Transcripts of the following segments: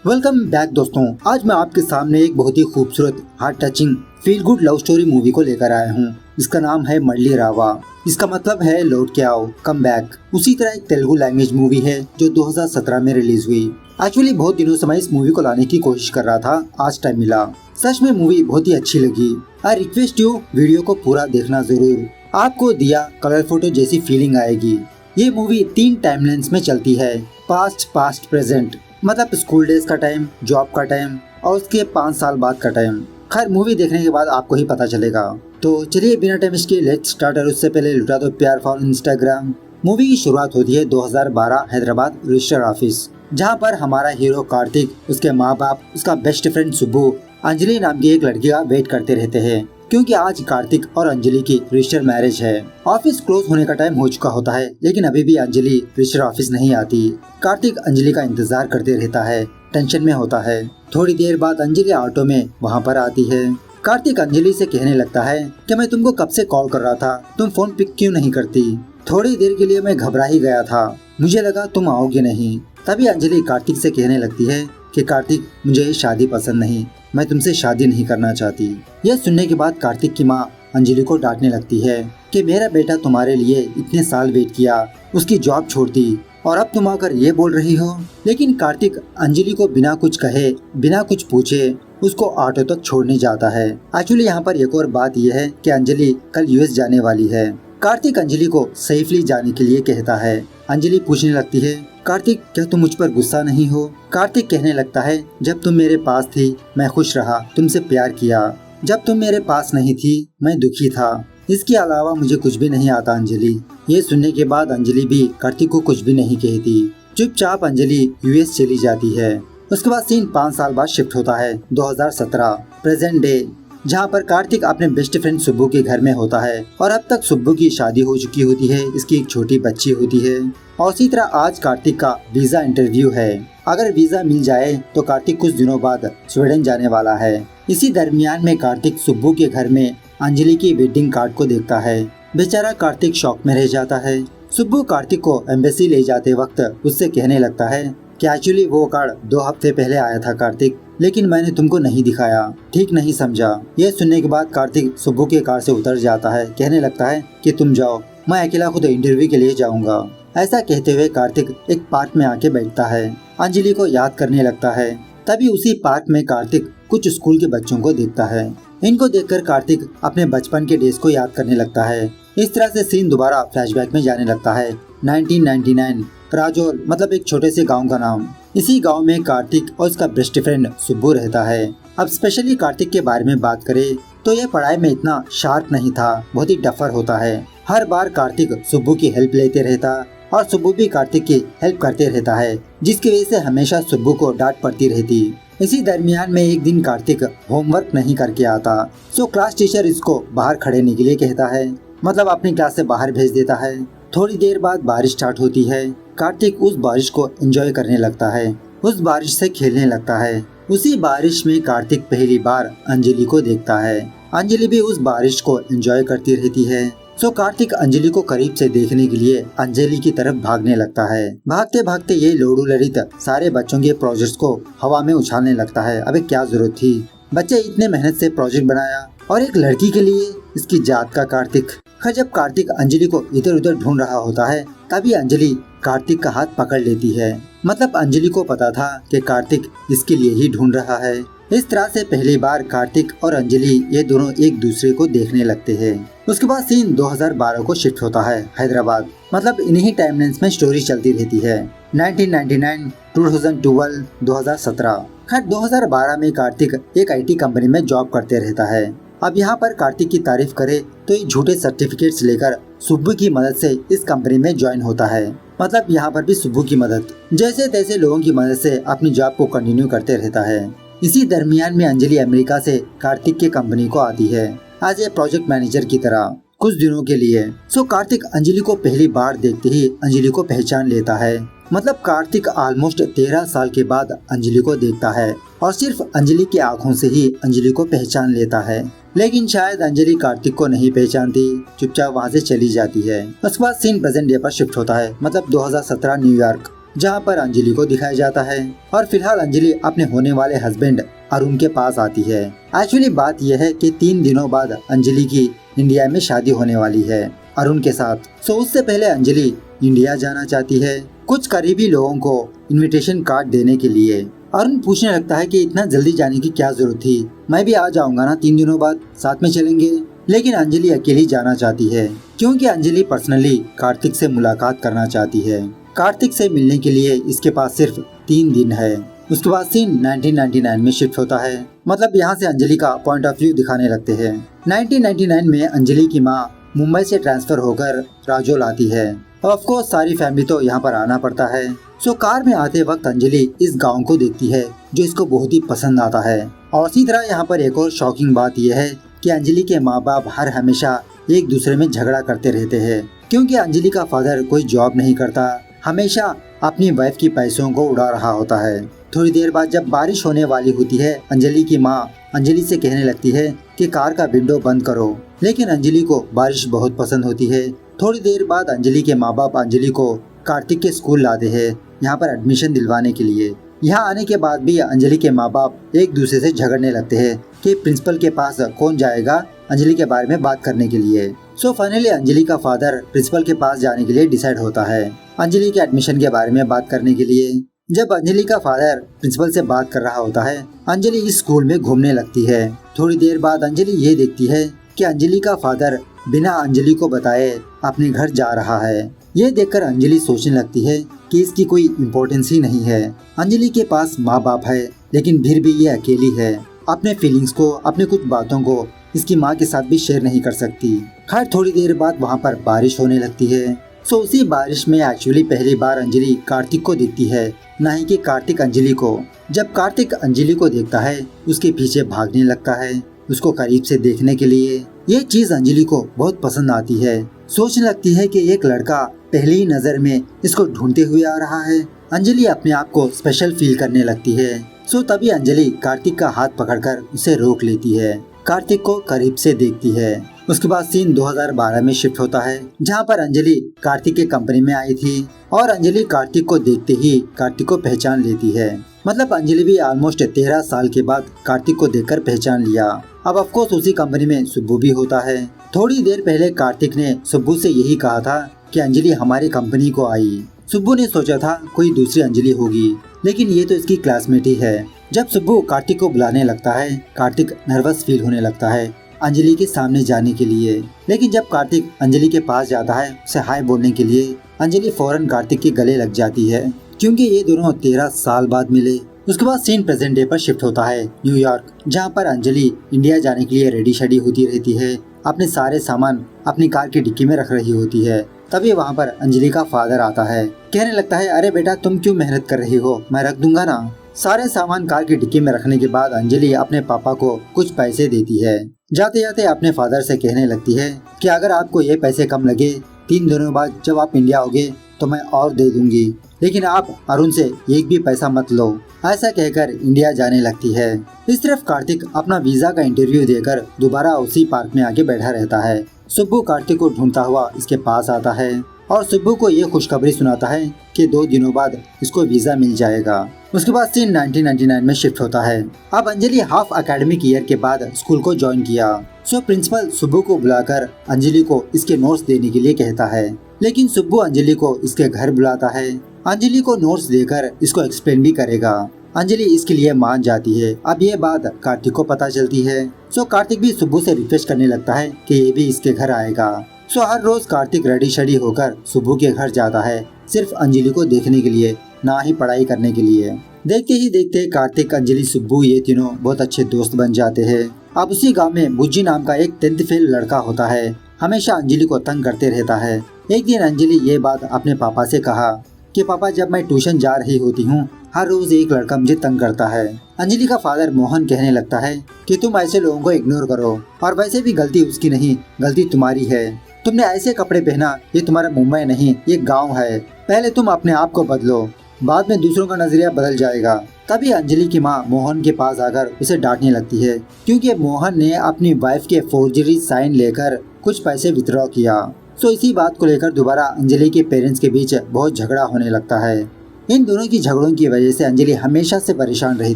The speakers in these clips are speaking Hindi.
वेलकम बैक दोस्तों। आज मैं आपके सामने एक बहुत ही खूबसूरत heart touching feel good love story movie को लेकर आया हूँ। इसका नाम है मल्ली रावा। इसका मतलब है लौट के आओ, कम बैक। उसी तरह एक तेलुगु लैंग्वेज मूवी है जो 2017 में रिलीज हुई। एक्चुअली बहुत दिनों से मैं इस मूवी को लाने की कोशिश कर रहा था, आज टाइम मिला। सच में मूवी बहुत ही अच्छी लगी। आई रिक्वेस्ट यू वीडियो को पूरा देखना जरूर। आपको दिया कलर फोटो जैसी फीलिंग आएगी। ये मूवी 3 टाइमलाइंस में चलती है, पास्ट प्रेजेंट, मतलब स्कूल डेज का टाइम, जॉब का टाइम और उसके 5 साल बाद का टाइम। खैर मूवी देखने के बाद आपको ही पता चलेगा। तो चलिए बिना टाइम इसके लेट्स स्टार्ट। और उससे पहले लुटा दो प्यार फॉर इंस्टाग्राम। मूवी की शुरुआत होती है 2012 हैदराबाद रजिस्टर ऑफिस, जहां पर हमारा हीरो कार्तिक, उसके माँ बाप, उसका बेस्ट फ्रेंड सुब्बू, अंजलि नाम की एक लड़की का वेट करते रहते हैं, क्योंकि आज कार्तिक और अंजलि की रजिस्टर मैरिज है। ऑफिस क्लोज होने का टाइम हो चुका होता है, लेकिन अभी भी अंजलि रजिस्टर ऑफिस नहीं आती। कार्तिक अंजलि का इंतजार करते रहता है, टेंशन में होता है। थोड़ी देर बाद अंजलि ऑटो में वहाँ पर आती है। कार्तिक अंजलि से कहने लगता है कि मैं तुमको कब से कॉल कर रहा था, तुम फोन पिक क्यों नहीं करती। थोड़ी देर के लिए मैं घबरा ही गया था, मुझे लगा तुम आओगे नहीं। तभी अंजलि कार्तिक से कहने लगती है कि कार्तिक, मुझे ये शादी पसंद नहीं, मैं तुमसे शादी नहीं करना चाहती। यह सुनने के बाद कार्तिक की माँ अंजलि को डांटने लगती है कि मेरा बेटा तुम्हारे लिए इतने साल वेट किया, उसकी जॉब छोड़ दी और अब तुम आकर ये बोल रही हो। लेकिन कार्तिक अंजलि को बिना कुछ कहे, बिना कुछ पूछे उसको ऑटो तक छोड़ने जाता है। एक्चुअली यहाँ पर एक और बात यह है कि अंजलि कल यूएस जाने वाली है। कार्तिक अंजलि को सेफली जाने के लिए कहता है। अंजलि पूछने लगती है, कार्तिक क्या तुम मुझ पर गुस्सा नहीं हो। कार्तिक कहने लगता है, जब तुम मेरे पास थी मैं खुश रहा, तुमसे प्यार किया। जब तुम मेरे पास नहीं थी मैं दुखी था। इसके अलावा मुझे कुछ भी नहीं आता अंजलि। ये सुनने के बाद अंजलि भी कार्तिक को कुछ भी नहीं कहती। चुपचाप अंजलि यूएस चली जाती है। उसके बाद सीन 5 साल बाद शिफ्ट होता है 2017 प्रेजेंट डे, जहाँ पर कार्तिक अपने बेस्ट फ्रेंड सुब्बू के घर में होता है और अब तक सुब्बू की शादी हो चुकी होती है, इसकी एक छोटी बच्ची होती है। और इसी तरह आज कार्तिक का वीजा इंटरव्यू है। अगर वीजा मिल जाए तो कार्तिक कुछ दिनों बाद स्वीडन जाने वाला है। इसी दरमियान में कार्तिक सुब्बू के घर में अंजलि की वेडिंग कार्ड को देखता है। बेचारा कार्तिक शॉक में रह जाता है। सुब्बू कार्तिक को एम्बेसी ले जाते वक्त उससे कहने लगता है कि एक्चुअली वो कार्ड 2 हफ्ते पहले आया था कार्तिक, लेकिन मैंने तुमको नहीं दिखाया, ठीक नहीं समझा। यह सुनने के बाद कार्तिक सुब्बू के कार से उतर जाता है, कहने लगता है कि तुम जाओ, मैं अकेला खुद इंटरव्यू के लिए जाऊंगा। ऐसा कहते हुए कार्तिक एक पार्क में आके बैठता है, अंजलि को याद करने लगता है। तभी उसी पार्क में कार्तिक कुछ स्कूल के बच्चों को देखता है। इनको देखकर कार्तिक अपने बचपन के डेज को याद करने लगता है। इस तरह से सीन दोबारा फ्लैशबैक में जाने लगता है। 1999 राजौर, मतलब एक छोटे से गांव का नाम। इसी गांव में कार्तिक और उसका बेस्ट फ्रेंड सुब्बू रहता है। अब स्पेशली कार्तिक के बारे में बात करें तो यह पढ़ाई में इतना शार्प नहीं था, बहुत ही डफर होता है। हर बार कार्तिक सुब्बू की हेल्प लेते रहता और सुब्बू भी कार्तिक की हेल्प करते रहता है, जिसकी वजह से हमेशा सुब्बू को डांट पड़ती रहती। इसी दरमियान में एक दिन कार्तिक होमवर्क नहीं करके आता, तो क्लास टीचर इसको बाहर खड़े होने के लिए कहता है, मतलब अपनी क्लास से बाहर भेज देता है। थोड़ी देर बाद बारिश स्टार्ट होती है। कार्तिक उस बारिश को एंजॉय करने लगता है, उस बारिश से खेलने लगता है। उसी बारिश में कार्तिक पहली बार अंजलि को देखता है। अंजलि भी उस बारिश को एंजॉय करती रहती है। सो कार्तिक अंजलि को करीब से देखने के लिए अंजलि की तरफ भागने लगता है। भागते भागते ये लोडू लड़ित सारे बच्चों के प्रोजेक्ट्स को हवा में उछालने लगता है। अबे क्या जरूरत थी, बच्चे इतने मेहनत से प्रोजेक्ट बनाया और एक लड़की के लिए, इसकी जात का कार्तिक। जब कार्तिक अंजलि को इधर उधर ढूंढ रहा होता है, तभी अंजलि कार्तिक का हाथ पकड़ लेती है। मतलब अंजलि को पता था कि कार्तिक इसके लिए ही ढूंढ रहा है। इस तरह से पहली बार कार्तिक और अंजलि ये दोनों एक दूसरे को देखने लगते हैं। उसके बाद सीन 2012 को शिफ्ट होता है हैदराबाद। मतलब इन्हीं टाइमलाइंस में स्टोरी चलती रहती है। 1999, 2012, 2017। खैर 2012 में कार्तिक एक IT कंपनी में जॉब करते रहता है। अब यहाँ पर कार्तिक की तारीफ करे तो ये झूठे सर्टिफिकेट्स लेकर सुब्बू की मदद से इस कंपनी में ज्वाइन होता है। मतलब यहाँ पर भी सुब्बू की मदद, जैसे तैसे लोगों की मदद से अपनी जॉब को कंटिन्यू करते रहता है। इसी दरमियान में अंजलि अमेरिका से कार्तिक के कंपनी को आती है एज ए प्रोजेक्ट मैनेजर की तरह कुछ दिनों के लिए। सो कार्तिक अंजलि को पहली बार देखते ही अंजलि को पहचान लेता है। मतलब कार्तिक ऑलमोस्ट 13 साल के बाद अंजलि को देखता है और सिर्फ अंजलि की आंखों से ही अंजलि को पहचान लेता है। लेकिन शायद अंजलि कार्तिक को नहीं पहचानती, चुपचाप वहाँ से चली जाती है। उसके बाद सीन प्रेजेंट डे पर शिफ्ट होता है। मतलब 2017 न्यूयॉर्क। जहाँ पर अंजलि को दिखाया जाता है। और फिलहाल अंजलि अपने होने वाले हस्बैंड अरुण के पास आती है। एक्चुअली बात यह है कि 3 दिनों बाद अंजलि की इंडिया में शादी होने वाली है अरुण के साथ। सो उससे पहले अंजलि इंडिया जाना चाहती है कुछ करीबी लोगों को इनविटेशन कार्ड देने के लिए। अरुण पूछने लगता है कि इतना जल्दी जाने की क्या जरूरत थी, मैं भी आ जाऊंगा ना 3 दिनों बाद, साथ में चलेंगे। लेकिन अंजलि अकेली जाना चाहती है क्योंकि अंजलि पर्सनली कार्तिक से मुलाकात करना चाहती है। कार्तिक से मिलने के लिए इसके पास सिर्फ 3 दिन है। उसके बाद सीन 1999 में शिफ्ट होता है। मतलब यहाँ से अंजलि का पॉइंट ऑफ व्यू दिखाने लगते हैं। 1999 में अंजलि की माँ मुंबई से ट्रांसफर होकर राजौल आती है। ऑफ कोर्स सारी फैमिली तो यहाँ पर आना पड़ता है। सो कार में आते वक्त अंजलि इस गांव को देखती है जो इसको बहुत ही पसंद आता है। और इसी तरह यहाँ पर एक और शॉकिंग बात यह है कि अंजलि के माँ बाप हर हमेशा एक दूसरे में झगड़ा करते रहते हैं क्योंकि अंजलि का फादर कोई जॉब नहीं करता, हमेशा अपनी वाइफ की पैसों को उड़ा रहा होता है। थोड़ी देर बाद जब बारिश होने वाली होती है, अंजलि की माँ अंजलि से कहने लगती है कि कार का विंडो बंद करो, लेकिन अंजलि को बारिश बहुत पसंद होती है। थोड़ी देर बाद अंजलि के माँ बाप अंजलि को कार्तिक के स्कूल लाते हैं यहाँ पर एडमिशन दिलवाने के लिए। यहाँ आने के बाद भी अंजलि के माँ बाप एक दूसरे से झगड़ने लगते हैं कि प्रिंसिपल के पास कौन जाएगा अंजलि के बारे में बात करने के लिए। सो फाइनली अंजलि का फादर प्रिंसिपल के पास जाने के लिए डिसाइड होता है अंजलि के एडमिशन के बारे में बात करने के लिए। जब अंजलि का फादर प्रिंसिपल से बात कर रहा होता है, अंजलि इस स्कूल में घूमने लगती है। थोड़ी देर बाद अंजलि ये देखती है कि अंजलि का फादर बिना अंजलि को बताए अपने घर जा रहा है। ये देखकर अंजलि सोचने लगती है कि इसकी कोई इम्पोर्टेंस ही नहीं है। अंजलि के पास माँ बाप है लेकिन फिर भी ये अकेली है, अपने फीलिंग्स को, अपने कुछ बातों को इसकी माँ के साथ भी शेयर नहीं कर सकती। खैर थोड़ी देर बाद वहाँ पर बारिश होने लगती है। सो उसी बारिश में एक्चुअली पहली बार अंजलि कार्तिक को देखती है, न ही कि कार्तिक अंजलि को। जब कार्तिक अंजलि को देखता है उसके पीछे भागने लगता है उसको करीब से देखने के लिए। ये चीज अंजलि को बहुत पसंद आती है। सोचने लगती है कि एक लड़का पहली ही नजर में इसको ढूंढते हुए आ रहा है। अंजलि अपने आप को स्पेशल फील करने लगती है। सो तभी अंजलि कार्तिक का हाथ पकड़कर उसे रोक लेती है, कार्तिक को करीब से देखती है। उसके बाद सीन 2012 में शिफ्ट होता है जहाँ पर अंजलि कार्तिक के कंपनी में आई थी और अंजलि कार्तिक को देखते ही कार्तिक को पहचान लेती है। मतलब अंजलि भी ऑलमोस्ट 13 साल के बाद कार्तिक को देखकर पहचान लिया। अब ऑफ कोर्स उसी कंपनी में सुब्बू भी होता है। थोड़ी देर पहले कार्तिक ने सुब्बू से यही कहा था कि अंजलि हमारी कंपनी को आई। सुब्बू ने सोचा था कोई दूसरी अंजलि होगी, लेकिन ये तो इसकी क्लासमेट ही है। जब सुब्बू कार्तिक को बुलाने लगता है, कार्तिक नर्वस फील होने लगता है अंजलि के सामने जाने के लिए। लेकिन जब कार्तिक अंजलि के पास जाता है उसे हाय बोलने के लिए, अंजलि फौरन कार्तिक के गले लग जाती है क्योंकि ये दोनों 13 साल बाद मिले। उसके बाद सीन प्रेजेंट डे पर शिफ्ट होता है न्यूयॉर्क, जहाँ पर अंजलि इंडिया जाने के लिए रेडी शेडी होती रहती है। अपने सारे सामान अपनी कार की डिक्की में रख रही होती है। तभी वहाँ पर अंजलि का फादर आता है, कहने लगता है अरे बेटा तुम क्यों मेहनत कर रही हो, मैं रख दूंगा ना। सारे सामान कार की डिक्की में रखने के बाद अंजलि अपने पापा को कुछ पैसे देती है। जाते जाते अपने फादर से कहने लगती है कि अगर आपको ये पैसे कम लगे, 3 दिनों बाद जब आप इंडिया आओगे तो मैं और दे दूंगी, लेकिन आप अरुण से एक भी पैसा मत लो। ऐसा कहकर इंडिया जाने लगती है। इस तरफ कार्तिक अपना वीजा का इंटरव्यू देकर दोबारा उसी पार्क में आके बैठा रहता है। सुब्बू कार्तिक को ढूंढता हुआ इसके पास आता है और सुब्बू को ये खुशखबरी सुनाता है कि 2 दिनों बाद इसको वीजा मिल जाएगा। उसके बाद सीन 1999 में शिफ्ट होता है। अब अंजलि हाफ एकेडमिक ईयर के बाद स्कूल को ज्वाइन किया। सो प्रिंसिपल सुब्बू को बुलाकर अंजलि को इसके नोट्स देने के लिए कहता है, लेकिन सुब्बू अंजलि को इसके घर बुलाता है। अंजलि को नोट्स देकर इसको एक्सप्लेन भी करेगा। अंजलि इसके लिए मान जाती है। अब ये बात कार्तिक को पता चलती है। सो कार्तिक भी सुब्बू से रिक्वेस्ट करने लगता है कि ये भी इसके घर आएगा। सो हर रोज कार्तिक रेडी शेडी होकर सुब्बू के घर जाता है, सिर्फ अंजलि को देखने के लिए, ना ही पढ़ाई करने के लिए। देखते ही देखते कार्तिक, अंजलि, सुब्बू ये तीनों बहुत अच्छे दोस्त बन जाते हैं। अब उसी गांव में बुज्जी नाम का एक 10th फेल लड़का होता है, हमेशा अंजलि को तंग करते रहता है। एक दिन अंजलि ये बात अपने पापा से कहा कि पापा जब मैं ट्यूशन जा रही होती हूँ हर रोज एक लड़का मुझे तंग करता है। अंजलि का फादर मोहन कहने लगता है कि तुम ऐसे लोगों को इग्नोर करो, और वैसे भी गलती उसकी नहीं, गलती तुम्हारी है। तुमने ऐसे कपड़े पहना, ये तुम्हारा मुंबई नहीं ये गाँव है। पहले तुम अपने आप को बदलो, बाद में दूसरों का नजरिया बदल जाएगा। तभी अंजलि की माँ मोहन के पास आकर उसे डांटने लगती है क्योंकि मोहन ने अपनी वाइफ के फोर्जरी साइन लेकर कुछ पैसे विथड्रॉ किया। सो इसी बात को लेकर दोबारा अंजलि के पेरेंट्स के बीच बहुत झगड़ा होने लगता है। इन दोनों की झगड़ों की वजह से अंजलि हमेशा से परेशान रही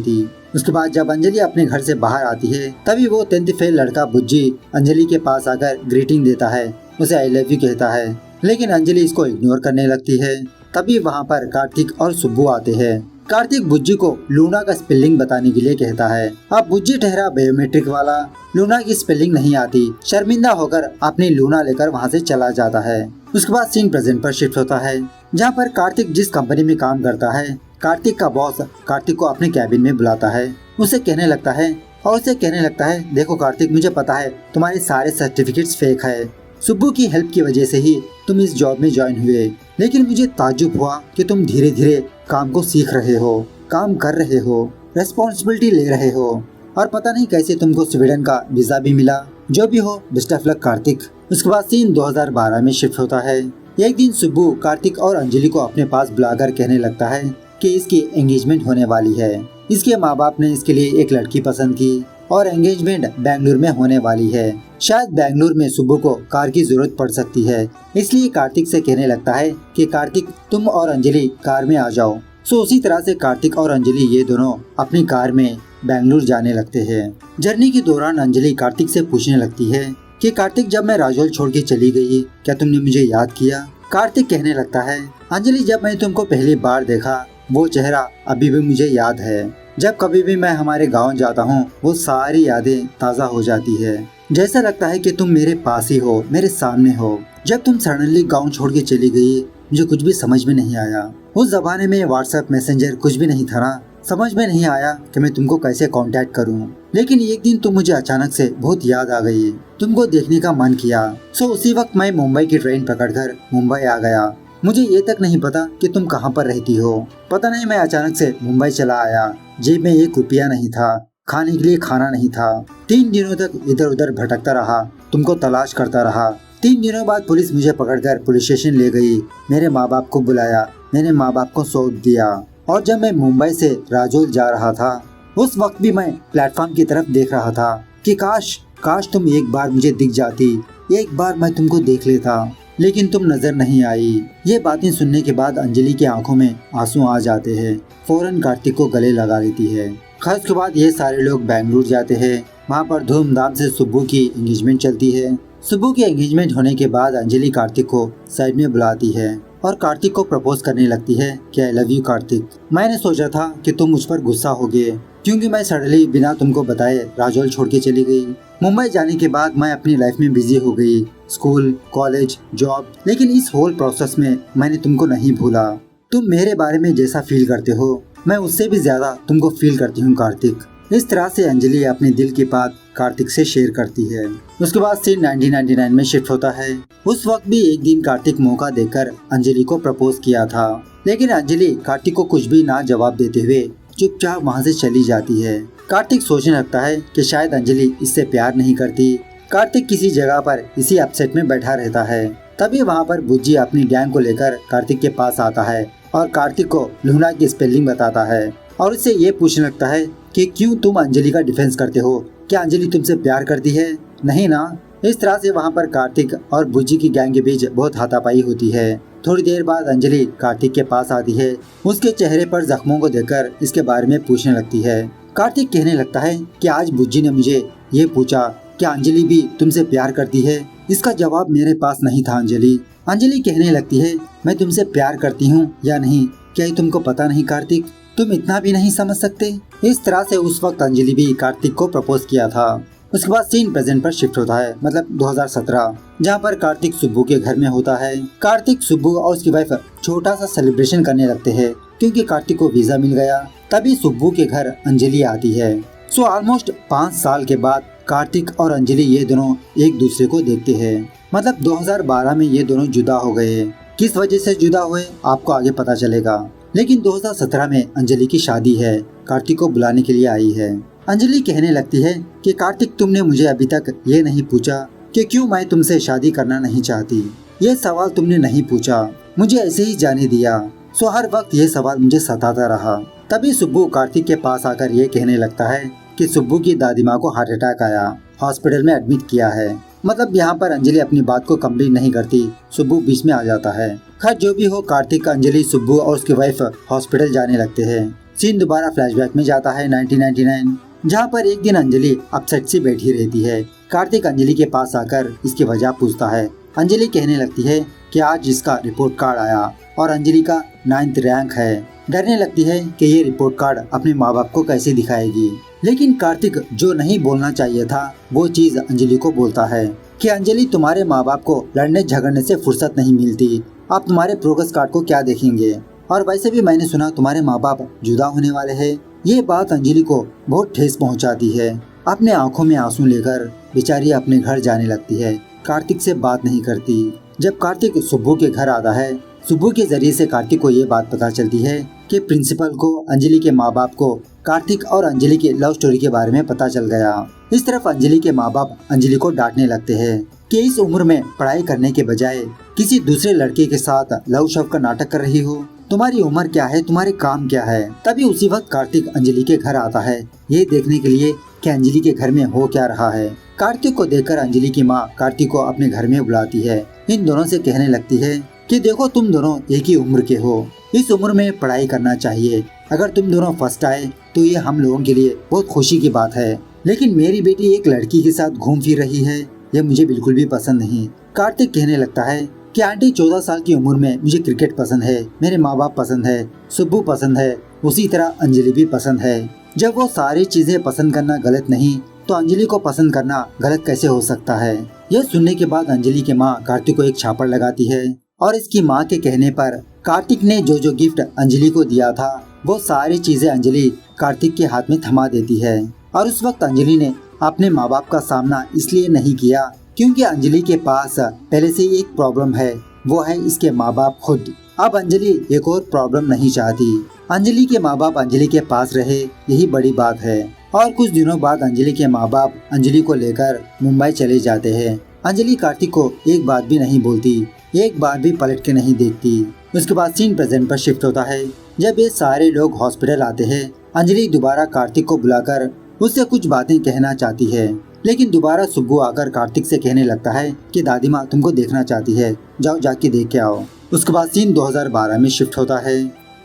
थी। उसके बाद जब अंजलि अपने घर से बाहर आती है तभी वो 10th फेल लड़का बुज्जी अंजलि के पास आकर ग्रीटिंग देता है, उसे आई लव यू कहता है, लेकिन अंजलि इसको इग्नोर करने लगती है। तभी वहाँ पर कार्तिक और सुब्बू आते हैं। कार्तिक बुज्जी को लूना का स्पेलिंग बताने के लिए कहता है। अब बुज्जी ठहरा बायोमेट्रिक वाला, लूना की स्पेलिंग नहीं आती, शर्मिंदा होकर अपनी लूना लेकर वहाँ से चला जाता है। उसके बाद सीन प्रेजेंट पर शिफ्ट होता है, जहाँ पर कार्तिक जिस कंपनी में काम करता है, कार्तिक का बॉस कार्तिक को अपने कैबिन में बुलाता है, उसे कहने लगता है देखो कार्तिक, मुझे पता है तुम्हारे सारे सर्टिफिकेट्स फेक है, सुब्बू की हेल्प की वजह से ही तुम इस जॉब में ज्वाइन हुए, लेकिन मुझे ताज्जुब हुआ कि तुम धीरे धीरे काम को सीख रहे हो, काम कर रहे हो, रेस्पॉन्सिबिलिटी ले रहे हो, और पता नहीं कैसे तुमको स्वीडन का वीजा भी मिला। जो भी हो, बेस्ट ऑफ लक कार्तिक। उसके बाद सीन 2012 में शिफ्ट होता है। एक दिन सुब्बू कार्तिक और अंजलि को अपने पास बुलाकर कहने लगता है कि इसकी एंगेजमेंट होने वाली है। इसके माँ बाप ने इसके लिए एक लड़की पसंद की और एंगेजमेंट बेंगलुरु में होने वाली है। शायद बेंगलुरु में सुब्बू को कार की जरूरत पड़ सकती है, इसलिए कार्तिक से कहने लगता है कि कार्तिक तुम और अंजलि कार में आ जाओ। सो उसी तरह से कार्तिक और अंजलि ये दोनों अपनी कार में बेंगलुरु जाने लगते हैं। जर्नी के दौरान अंजलि कार्तिक से पूछने लगती है कि कार्तिक, जब मैं राजौल छोड़ के चली गई क्या तुमने मुझे याद किया? कार्तिक कहने लगता है, अंजलि जब मैंने तुमको पहली बार देखा वो चेहरा अभी भी मुझे याद है। जब कभी भी मैं हमारे गांव जाता हूँ वो सारी यादें ताज़ा हो जाती है। जैसा लगता है कि तुम मेरे पास ही हो, मेरे सामने हो। जब तुम सडनली गांव छोड़ के चली गई मुझे कुछ भी समझ में नहीं आया। उस जमाने में व्हाट्सएप मैसेंजर कुछ भी नहीं था ना, समझ में नहीं आया कि मैं तुमको कैसे कांटेक्ट करूं। लेकिन एक दिन तुम मुझे अचानक से बहुत याद आ गई, तुमको देखने का मन किया। सो उसी वक्त मैं मुंबई की ट्रेन पकड़कर मुंबई आ गया। मुझे ये तक नहीं पता कि तुम कहाँ पर रहती हो। पता नहीं मैं अचानक से मुंबई चला आया। जेब में 1 रुपया नहीं था, खाने के लिए खाना नहीं था। 3 दिनों तक इधर उधर भटकता रहा, तुमको तलाश करता रहा। 3 दिनों बाद पुलिस मुझे पकड़कर पुलिस स्टेशन ले गई। मेरे माँ बाप को बुलाया, मैंने माँ बाप को सौंप दिया। और जब मैं मुंबई से राजौल जा रहा था उस वक्त भी मैं प्लेटफॉर्म की तरफ देख रहा था कि काश तुम एक बार मुझे दिख जाती, एक बार मैं तुमको देख लेता, लेकिन तुम नजर नहीं आई। ये बातें सुनने के बाद अंजलि की आंखों में आंसू आ जाते हैं। फौरन कार्तिक को गले लगा लेती है। खर्च के बाद ये सारे लोग बेंगलुरु जाते हैं। वहाँ पर धूमधाम से सुब्बू की एंगेजमेंट चलती है। सुब्बू की एंगेजमेंट होने के बाद अंजलि कार्तिक को साइड में बुलाती है और कार्तिक को प्रपोज करने लगती है कि आई लव यू कार्तिक। मैंने सोचा था कि तुम मुझ पर गुस्सा होगे क्योंकि मैं सडनली बिना तुमको बताए राजौल छोड़ के चली गई। मुंबई जाने के बाद मैं अपनी लाइफ में बिजी हो गई, स्कूल, कॉलेज, जॉब, लेकिन इस होल प्रोसेस में मैंने तुमको नहीं भूला। तुम मेरे बारे में जैसा फील करते हो मैं उससे भी ज्यादा तुमको फील करती हूँ कार्तिक। इस तरह से अंजलि अपने दिल की बात कार्तिक से शेयर करती है। उसके बाद सीन 1999 में शिफ्ट होता है। उस वक्त भी एक दिन कार्तिक मौका देकर अंजलि को प्रपोज किया था, लेकिन अंजलि कार्तिक को कुछ भी ना जवाब देते हुए चुपचाप वहाँ से चली जाती है। कार्तिक सोचने लगता है कि शायद अंजलि इससे प्यार नहीं करती। कार्तिक किसी जगह पर इसी अपसेट में बैठा रहता है। तभी वहाँ पर बुज्जी अपनी गैंग को लेकर कार्तिक के पास आता है और कार्तिक को लूना की स्पेलिंग बताता है और उससे ये पूछने लगता है कि क्यों तुम अंजलि का डिफेंस करते हो, क्या अंजलि तुमसे प्यार करती है? नहीं ना। इस तरह से वहाँ पर कार्तिक और बुज्जी की गैंग के बीच बहुत हाथापाई होती है। थोड़ी देर बाद अंजलि कार्तिक के पास आती है। उसके चेहरे पर जख्मों को देखकर इसके बारे में पूछने लगती है। कार्तिक कहने लगता है कि आज बुज्जी ने मुझे ये पूछा क्या अंजलि भी तुमसे प्यार करती है? इसका जवाब मेरे पास नहीं था अंजलि। अंजलि कहने लगती है मैं तुमसे प्यार करती हूँ या नहीं क्या ये तुमको पता नहीं कार्तिक, तुम इतना भी नहीं समझ सकते? इस तरह से उस वक्त अंजलि भी कार्तिक को प्रपोज किया था। उसके बाद सीन प्रेजेंट पर शिफ्ट होता है, मतलब 2017, जहाँ पर कार्तिक सुब्बू के घर में होता है। कार्तिक, सुब्बू और उसकी वाइफ छोटा सा सेलिब्रेशन करने लगते हैं क्योंकि कार्तिक को वीजा मिल गया। तभी सुब्बू के घर अंजलि आती है। सो ऑलमोस्ट 5 साल के बाद कार्तिक और अंजलि ये दोनों एक दूसरे को देखते हैं। मतलब 2012 में ये दोनों जुदा हो गए। किस वजह से जुदा हुए आपको आगे पता चलेगा। लेकिन 2017 में अंजलि की शादी है, कार्तिक को बुलाने के लिए आई है। अंजलि कहने लगती है कि कार्तिक, तुमने मुझे अभी तक ये नहीं पूछा कि क्यों मैं तुमसे शादी करना नहीं चाहती। ये सवाल तुमने नहीं पूछा, मुझे ऐसे ही जाने दिया। सो हर वक्त ये सवाल मुझे सताता रहा। तभी सुब्बू कार्तिक के पास आकर ये कहने लगता है कि सुब्बू की दादी माँ को हार्ट अटैक आया, हॉस्पिटल में एडमिट किया है। मतलब यहाँ पर अंजलि अपनी बात को कंप्लीट नहीं करती, सुब्बू बीच में आ जाता है खैर जो भी हो, कार्तिक, अंजलि, सुब्बू और उसकी वाइफ हॉस्पिटल जाने लगते हैं। सीन दोबारा फ्लैशबैक में जाता है 1999, जहाँ पर एक दिन अंजलि अपसेट से बैठी रहती है। कार्तिक अंजलि के पास आकर इसकी वजह पूछता है। अंजलि कहने लगती है कि आज इसका रिपोर्ट कार्ड आया और अंजलि का 9th रैंक है। डरने लगती है कि ये रिपोर्ट कार्ड अपने माँ बाप को कैसे दिखाएगी। लेकिन कार्तिक जो नहीं बोलना चाहिए था वो चीज अंजलि को बोलता है कि अंजलि, तुम्हारे माँ बाप को लड़ने झगड़ने से फुर्सत नहीं मिलती, आप तुम्हारे प्रोग्रेस कार्ड को क्या देखेंगे, और वैसे भी मैंने सुना तुम्हारे माँ बाप जुदा होने वाले हैं। ये बात अंजलि को बहुत ठेस पहुंचाती है। अपने आंखों में आंसू लेकर बेचारी अपने घर जाने लगती है। कार्तिक से बात नहीं करती। जब कार्तिक सुब्बू के घर आता है, सुब्बू के जरिए से कार्तिक को ये बात पता चलती है कि प्रिंसिपल को अंजलि के माँ बाप को कार्तिक और अंजलि के लव स्टोरी के बारे में पता चल गया। इस तरफ अंजलि के माँ बाप अंजलि को डांटने लगते हैं कि इस उम्र में पढ़ाई करने के बजाय किसी दूसरे लड़के के साथ लव शव का नाटक कर रही हो। तुम्हारी उम्र क्या है, तुम्हारे काम क्या है। तभी उसी वक्त कार्तिक अंजलि के घर आता है, ये देखने के लिए कि अंजलि के घर में हो क्या रहा है। कार्तिक को देखकर अंजलि की माँ कार्तिक को अपने घर में बुलाती है। इन दोनों से कहने लगती है कि देखो, तुम दोनों एक ही उम्र के हो, इस उम्र में पढ़ाई करना चाहिए। अगर तुम दोनों फर्स्ट आए तो ये हम लोगों के लिए बहुत खुशी की बात है। लेकिन मेरी बेटी एक लड़की के साथ घूम फिर रही है, ये मुझे बिल्कुल भी पसंद नहीं। कार्तिक कहने लगता है कि आंटी, 14 साल की उम्र में मुझे क्रिकेट पसंद है, मेरे माँ बाप पसंद है, सुब्बू पसंद है, उसी तरह अंजलि भी पसंद है। जब वो सारी चीजें पसंद करना गलत नहीं तो अंजलि को पसंद करना गलत कैसे हो सकता है। यह सुनने के बाद अंजलि के माँ कार्तिक को एक छापड़ लगाती है और इसकी माँ के कहने पर कार्तिक ने जो जो गिफ्ट अंजलि को दिया था वो सारी चीजें अंजलि कार्तिक के हाथ में थमा देती है। और उस वक्त अंजलि ने अपने माँ बाप का सामना इसलिए नहीं किया क्योंकि अंजलि के पास पहले से ही एक प्रॉब्लम है, वो है इसके माँ बाप खुद। अब अंजलि एक और प्रॉब्लम नहीं चाहती। अंजलि के माँ बाप अंजलि के पास रहे, यही बड़ी बात है। और कुछ दिनों बाद अंजलि के माँ बाप अंजलि को लेकर मुंबई चले जाते हैं। अंजलि कार्तिक को एक बात भी नहीं बोलती, एक बार भी पलट के नहीं देखती। उसके बाद सीन प्रेजेंट पर शिफ्ट होता है। जब ये सारे लोग हॉस्पिटल आते हैं, अंजलि दोबारा कार्तिक को बुलाकर उससे कुछ बातें कहना चाहती है, लेकिन दोबारा सुब्बू आकर कार्तिक से कहने लगता है कि दादी माँ तुमको देखना चाहती है, जाओ जाके देख के आओ। उसके बाद सीन 2012 में शिफ्ट होता है।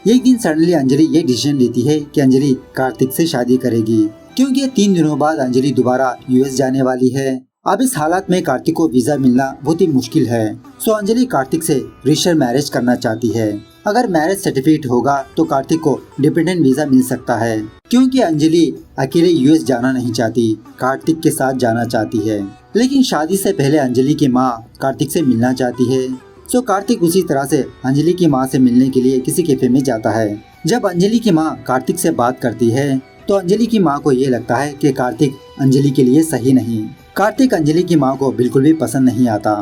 एक दिन सडनली अंजलि ये डिसीजन लेती है कि अंजलि कार्तिक से शादी करेगी, क्योंकि 3 दिनों बाद अंजलि दोबारा यूएस जाने वाली है। अब इस हालात में कार्तिक को वीजा मिलना बहुत ही मुश्किल है। सो अंजलि कार्तिक से रजिस्टर मैरिज करना चाहती है। अगर मैरिज सर्टिफिकेट होगा तो कार्तिक को डिपेंडेंट वीजा मिल सकता है, क्योंकि अंजलि अकेले यूएस जाना नहीं चाहती, कार्तिक के साथ जाना चाहती है। लेकिन शादी से पहले अंजलि की माँ कार्तिक से मिलना चाहती है। सो कार्तिक उसी तरह से अंजलि की माँ से मिलने के लिए किसी कैफे में जाता है। जब अंजलि की माँ कार्तिक से बात करती है तो अंजलि की माँ को ये लगता है कि कार्तिक अंजलि के लिए सही नहीं। कार्तिक अंजलि की माँ को बिल्कुल भी पसंद नहीं आता।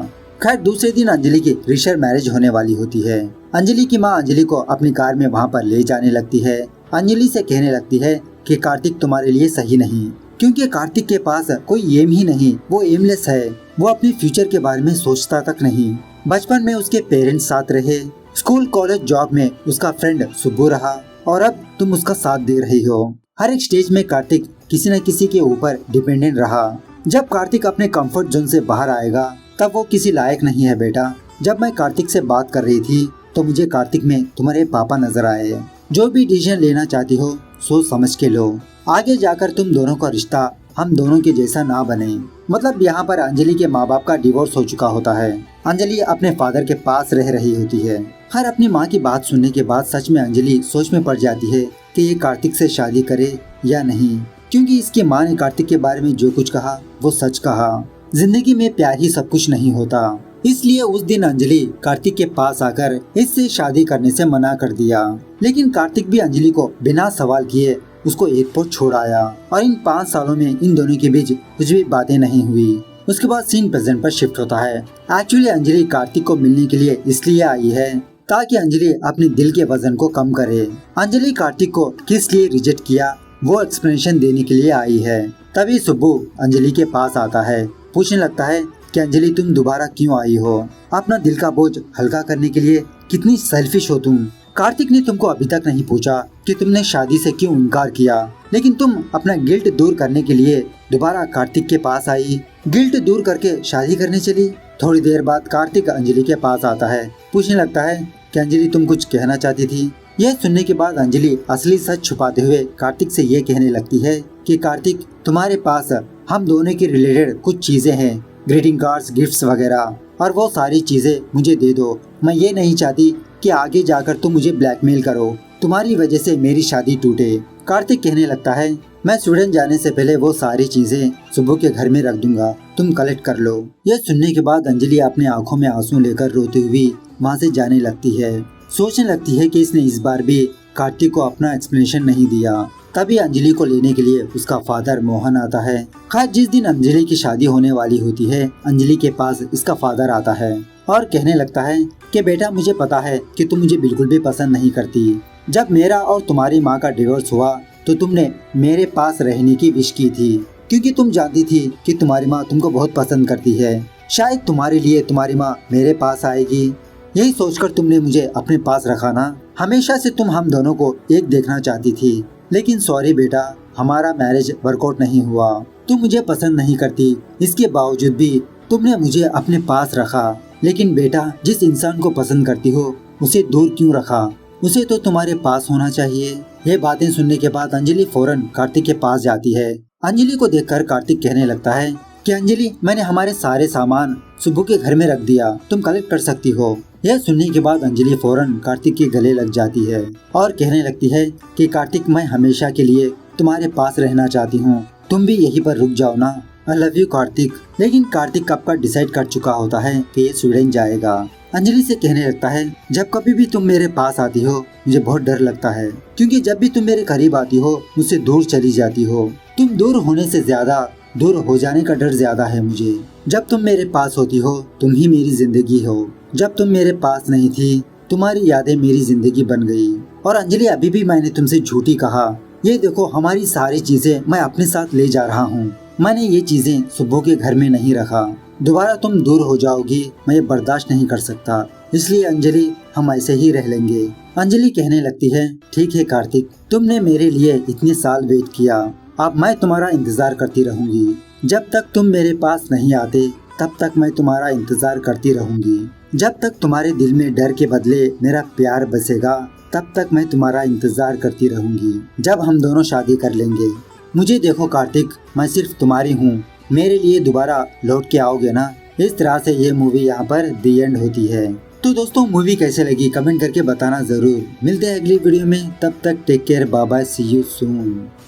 खैर दूसरे दिन अंजलि की रजिस्टर मैरिज होने वाली होती है। अंजलि की माँ अंजलि को अपनी कार में वहाँ पर ले जाने लगती है। अंजलि से कहने लगती है कि कार्तिक तुम्हारे लिए सही नहीं, क्योंकि कार्तिक के पास कोई एम ही नहीं, वो एमलेस है। वो अपने फ्यूचर के बारे में सोचता तक नहीं। बचपन में उसके पेरेंट्स साथ रहे, स्कूल कॉलेज जॉब में उसका फ्रेंड सुब्बू रहा, और अब तुम उसका साथ दे रही हो। हर एक स्टेज में कार्तिक किसी न किसी के ऊपर डिपेंडेंट रहा। जब कार्तिक अपने कंफर्ट जोन से बाहर आएगा तब वो किसी लायक नहीं है बेटा। जब मैं कार्तिक से बात कर रही थी तो मुझे कार्तिक में तुम्हारे पापा नजर आए। जो भी डिसीजन लेना चाहती हो सोच समझ के लो, आगे जाकर तुम दोनों का रिश्ता हम दोनों के जैसा ना बने। मतलब यहाँ पर अंजलि के माँ बाप का डिवोर्स हो चुका होता है। अंजलि अपने फादर के पास रह रही होती है। हर अपनी माँ की बात सुनने के बाद सच में अंजलि सोच में पड़ जाती है कि ये कार्तिक से शादी करे या नहीं, क्योंकि इसकी माँ ने कार्तिक के बारे में जो कुछ कहा वो सच कहा। जिंदगी में प्यार ही सब कुछ नहीं होता। इसलिए उस दिन अंजलि कार्तिक के पास आकर इससे शादी करने से मना कर दिया। लेकिन कार्तिक भी अंजलि को बिना सवाल किए उसको एयरपोर्ट छोड़ आया, और इन 5 सालों में इन दोनों के बीच कुछ भी बातें नहीं हुई। उसके बाद सीन प्रेजेंट पर शिफ्ट होता है। एक्चुअली अंजलि कार्तिक को मिलने के लिए इसलिए आई है ताकि अंजलि अपने दिल के वजन को कम करे। अंजलि कार्तिक को किस लिए रिजेक्ट किया वो एक्सप्लेनेशन देने के लिए आई है। तभी सुब्बू अंजलि के पास आता है, पूछने लगता है कि अंजलि तुम दोबारा क्यों आई हो, अपना दिल का बोझ हल्का करने के लिए। कितनी सेल्फिश हो तुम। कार्तिक ने तुमको अभी तक नहीं पूछा कि तुमने शादी से क्यों इनकार किया, लेकिन तुम अपना गिल्ट दूर करने के लिए दोबारा कार्तिक के पास आई। गिल्ट दूर करके शादी करने चली। थोड़ी देर बाद कार्तिक अंजलि के पास आता है। पूछने लगता है कि अंजलि तुम कुछ कहना चाहती थी। यह सुनने के बाद अंजलि असली सच छुपाते हुए कार्तिक से ये कहने लगती है कि कार्तिक, तुम्हारे पास हम दोनों के रिलेटेड कुछ चीजें हैं, ग्रीटिंग कार्ड्स, गिफ्ट्स वगैरह, और वो सारी चीजें मुझे दे दो। मैं ये नहीं चाहती कि आगे जाकर तुम मुझे ब्लैकमेल करो, तुम्हारी वजह से मेरी शादी टूटे। कार्तिक कहने लगता है, मैं स्वीडन जाने से पहले वो सारी चीजें सुबह के घर में रख दूंगा, तुम कलेक्ट कर लो। यह सुनने के बाद अंजलि अपने आंखों में आंसू लेकर रोती हुई वहाँ से जाने लगती है। सोचने लगती है कि इसने इस बार भी कार्तिक को अपना एक्सप्लेनेशन नहीं दिया। तभी अंजलि को लेने के लिए उसका फादर मोहन आता है। खास जिस दिन अंजलि की शादी होने वाली होती है, अंजलि के पास इसका फादर आता है और कहने लगता है कि बेटा, मुझे पता है कि तुम मुझे बिल्कुल भी पसंद नहीं करती। जब मेरा और तुम्हारी माँ का डिवोर्स हुआ तो तुमने मेरे पास रहने की विश की थी, क्योंकि तुम जानती थी कि तुम्हारी माँ तुमको बहुत पसंद करती है। शायद तुम्हारे लिए तुम्हारी माँ मेरे पास आएगी, यही सोचकर तुमने मुझे अपने पास रखा ना। हमेशा से तुम हम दोनों को एक देखना चाहती थी, लेकिन सॉरी बेटा, हमारा मैरिज वर्कआउट नहीं हुआ। तुम मुझे पसंद नहीं करती, इसके बावजूद भी तुमने मुझे अपने पास रखा। लेकिन बेटा, जिस इंसान को पसंद करती हो उसे दूर क्यों रखा? उसे तो तुम्हारे पास होना चाहिए। ये बातें सुनने के बाद अंजलि फौरन कार्तिक के पास जाती है। अंजलि को देखकर कार्तिक कहने लगता है कि अंजलि, मैंने हमारे सारे सामान सुबह के घर में रख दिया, तुम कलेक्ट कर सकती हो। यह सुनने के बाद अंजलि फौरन कार्तिक के गले लग जाती है और कहने लगती है कि कार्तिक, मैं हमेशा के लिए तुम्हारे पास रहना चाहती हूँ, तुम भी यहीं पर रुक जाओ ना। I love you Kartik. लेकिन कार्तिक कब का डिसाइड कर चुका होता है कि ये स्वीडन जाएगा। अंजलि से कहने लगता है, जब कभी भी तुम मेरे पास आती हो मुझे बहुत डर लगता है, क्योंकि जब भी तुम मेरे करीब आती हो मुझसे दूर चली जाती हो। तुम दूर होने से ज्यादा दूर हो जाने का डर ज्यादा है मुझे। जब तुम मेरे पास होती हो तुम ही मेरी जिंदगी हो, जब तुम मेरे पास नहीं थी तुम्हारी यादें मेरी जिंदगी बन गई। और अंजलि, अभी भी मैंने तुमसे झूठी कहा। ये देखो, हमारी सारी चीजें मैं अपने साथ ले जा रहा हूँ। मैंने ये चीजें सुबह के घर में नहीं रखा। दोबारा तुम दूर हो जाओगी, मैं ये बर्दाश्त नहीं कर सकता। इसलिए अंजलि, हम ऐसे ही रह लेंगे। अंजलि कहने लगती है, ठीक है कार्तिक, तुमने मेरे लिए इतने साल वेट किया, अब मैं तुम्हारा इंतजार करती रहूंगी। जब तक तुम मेरे पास नहीं आते तब तक मैं तुम्हारा इंतजार करती रहूंगी। जब तक तुम्हारे दिल में डर के बदले मेरा प्यार बसेगा तब तक मैं तुम्हारा इंतजार करती रहूंगी। जब हम दोनों शादी कर लेंगे, मुझे देखो कार्तिक, मैं सिर्फ तुम्हारी हूँ, मेरे लिए दोबारा लौट के आओगे ना। इस तरह से ये मूवी यहाँ पर दी एंड होती है। तो दोस्तों, मूवी कैसे लगी कमेंट करके बताना जरूर। मिलते हैं अगली वीडियो में, तब तक take care, bye bye, see you soon.